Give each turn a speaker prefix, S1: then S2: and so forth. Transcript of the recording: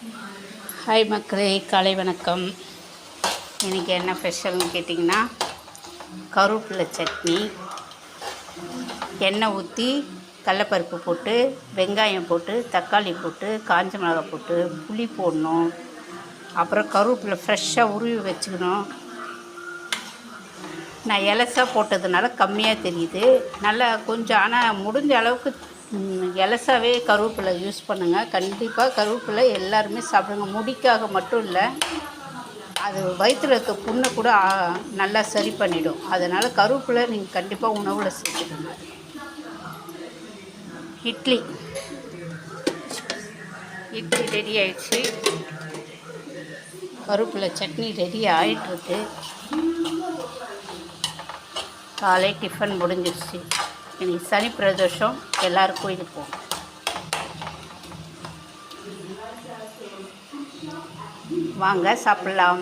S1: Hi மக்களே, காலை வணக்கம். இன்றைக்கி என்ன ஸ்பெஷல்னு கேட்டிங்கன்னா, கருவேப்பிலை சட்னி. எண்ணெய் ஊற்றி கடலப்பருப்பு போட்டு, வெங்காயம் போட்டு, தக்காளி போட்டு, காஞ்ச மிளகாய் போட்டு, புளி போடணும். அப்புறம் கருவேப்பிலை ஃப்ரெஷ்ஷாக உருவி வச்சுக்கணும். நான் எலசாக போட்டதுனால கம்மியாக தெரியுது. நல்லா கொஞ்சம், ஆனால் முடிஞ்ச அளவுக்கு எலசாவே கருவேப்பிலை யூஸ் பண்ணுங்கள். கண்டிப்பாக கருவேப்பிலை எல்லாருமே சாப்பிடுங்க. முடிக்காக மட்டும் இல்லை, அது வயிற்றில் இருக்க புண்ணை கூட நல்லா சரி பண்ணிடும். அதனால் கருவேப்பிலை நீங்கள் கண்டிப்பாக உணவில் சேர்த்துக்கோங்க. இட்லி ரெடி ஆயிடுச்சு. கருவேப்பிலை சட்னி ரெடி ஆகிட்டுருக்கு. காலை டிஃபன் முடிஞ்சிடுச்சு. இன்றைக்கி சனி பிரதோஷம், எல்லோரும் கோயிலுக்கு போகும். வாங்க சாப்பிட்லாம்.